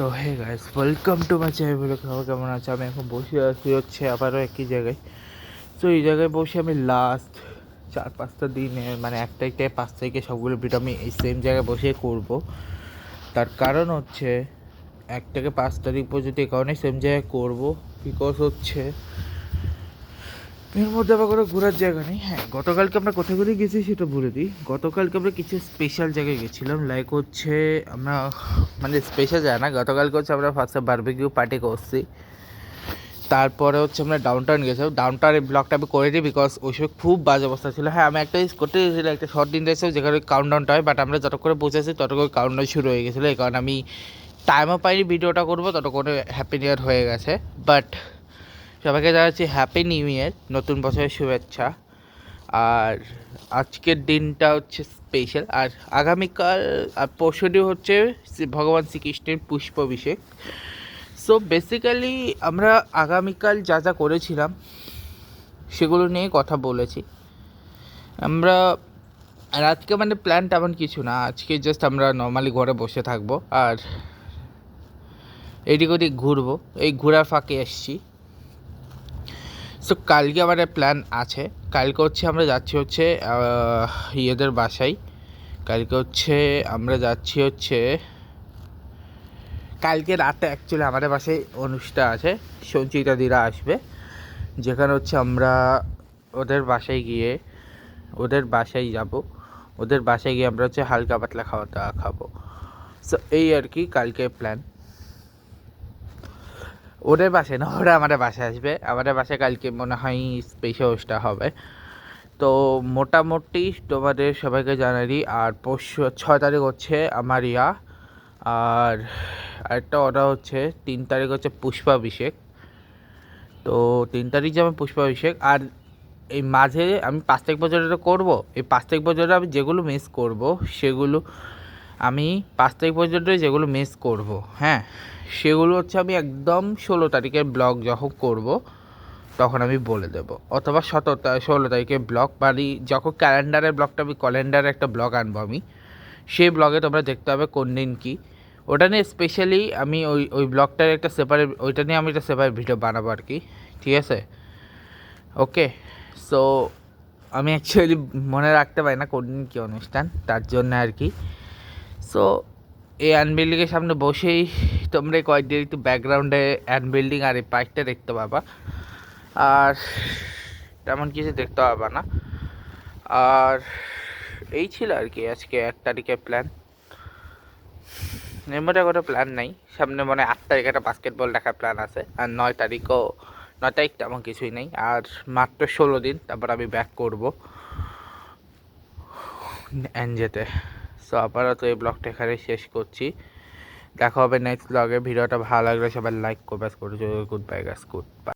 So hey guys, welcome to my channel. বলে খাবার কেমন আছে? আমি এখন বসে আছি হচ্ছে আবারও একই জায়গায়। তো এই জায়গায় বসে আমি লাস্ট 4-5টা দিনে মানে 1 তারিখ 5 তারিখে সবগুলো ভিডিও আমি এই সেম জায়গায় বসে করব। তার কারণ হচ্ছে 1 থেকে 5 তারিখ পর্যন্ত এই কারণে সেম জায়গায় করবো, বিকজ হচ্ছে এর মধ্যে আবার কোনো ঘোরার জায়গা নেই। হ্যাঁ, গতকালকে আমরা কোথায় ঘুরে গেছি সেটা বলে দিই। গতকালকে আমরা কিছু স্পেশাল জায়গায় গেছিলাম, লাইক হচ্ছে আমরা মানে স্পেশাল যায় না, গতকালকে হচ্ছে আমরা ফার্স্টে বারবিকিউ পার্টি করছি। তারপরে হচ্ছে আমরা ডাউনটাউন গেছিলাম। ডাউনটাউনের ব্লগটা আমি করে দিই বিকজ ওই সময় খুব বাজে অবস্থা ছিল। হ্যাঁ, আমি একটা করতে গেছিলাম, একটা শর্ট দিন দিয়েছিলাম যেখানে কাউন্টডাউনটা হয়, বাট আমরা যতক্ষণে পৌঁছেছি ততক্ষণ কাউন্টডাউন শুরু হয়ে গেছিলো। এই কারণে আমি টাইমও পাইনি ভিডিওটা করবো, ততক্ষণে হ্যাপি নিউ ইয়ার হয়ে গেছে। বাট সবাইকে জানাচ্ছি হ্যাপি নিউ ইয়ার, নতুন বছরের শুভেচ্ছা। আর আজকের দিনটা হচ্ছে স্পেশাল। আর আগামীকাল আর পরশুদিন হচ্ছে ভগবান শ্রীকৃষ্ণের পুষ্পাভিষেক। সো বেসিক্যালি আমরা আগামীকাল যা যা করেছিলাম সেগুলো নিয়ে কথা বলেছি আমরা। আর আজকে মানে প্ল্যান তেমন কিছু না, আজকে জাস্ট আমরা নর্মালি ঘরে বসে থাকবো আর এদিক ওদিক ঘুরবো। এই ঘোরার ফাঁকে এসছি। সো কালকে আমাদের প্ল্যান আছে, কালকে হচ্ছে আমরা যাচ্ছি হচ্ছে ইয়েদের বাসায়। কালকে হচ্ছে আমরা যাচ্ছি হচ্ছে কালকে রাতে অ্যাকচুয়ালি আমাদের বাসায় অনুষ্ঠান আছে, সঞ্চিতা দিরা আসবে, যেখানে হচ্ছে আমরা ওদের বাসায় গিয়ে ওদের বাসায় যাব। ওদের বাসায় গিয়ে আমরা হচ্ছে হালকা পাতলা খাওয়া দাওয়া খাবো। সো এই আর কি কালকে প্ল্যান। ওদের বাসায় না, ওরা আমাদের বাসায় আসবে। আমাদের বাসায় কালকে মনে হয় স্পেশাল অনুষ্ঠান হবে। তো মোটামুটি তোমাদের সবাইকে জানাই। আর পরশু 6 তারিখ হচ্ছে আমার ইয়া, আর আরেকটা অর্ডার হচ্ছে 3 তারিখ হচ্ছে পুষ্পাভিষেক। তো 3 তারিখ যাবে পুষ্পাভিষেক। আর এই মাঝে আমি 5 তারিখ পর্যন্ত করবো। এই 5 তারিখ পর্যন্ত আমি যেগুলো মিস করব সেগুলো আমি 5 তারিখ পর্যন্ত যেগুলো মিস করব, হ্যাঁ, সেগুলো হচ্ছে আমি একদম 16 তারিখের ব্লগ যখন করব তখন আমি বলে দেব, অথবা 16 তারিখের ব্লগ মানে যখন ক্যালেন্ডারের ব্লগটা আমি ক্যালেন্ডারে একটা ব্লগ আনবো আমি, সেই ব্লগে তোমরা দেখতে হবে কোন দিন কী। ওটা নিয়ে স্পেশালি আমি ওই ব্লগটার একটা সেপারেট, ওইটা নিয়ে আমি একটা সেপারেট ভিডিও বানাবো আর কি, ঠিক আছে? ওকে। সো আমি অ্যাকচুয়ালি মনে রাখতে পারি না কোন দিন কী অনুষ্ঠান, তার জন্য আর কি। সো এই আনবিল্ডিংয়ের সামনে বসেই তোমরা কয়েকদিন একটু ব্যাকগ্রাউন্ডে অ্যানবিল্ডিং আর এই পাইকটা দেখতে পাবা, আর তেমন কিছু দেখতে পাবা না। আর এই ছিল আর কি আজকে 1 তারিখের প্ল্যান। এর মধ্যে কোনো প্ল্যান নাই। সামনে মনে 8 তারিখ একটা বাস্কেটবল দেখার প্ল্যান আছে, আর 9 তারিখ তেমন কিছুই নেই। আর মাত্র 16 দিন, তারপর আমি ব্যাক করবো এনজেতে। সো আপাতত এই ব্লগটা এখানে শেষ করছি। দেখা হবে নেক্সট ব্লগে। ভিডিওটা ভালো লাগলে সবাই লাইক করবে। Good bye guys, good bye.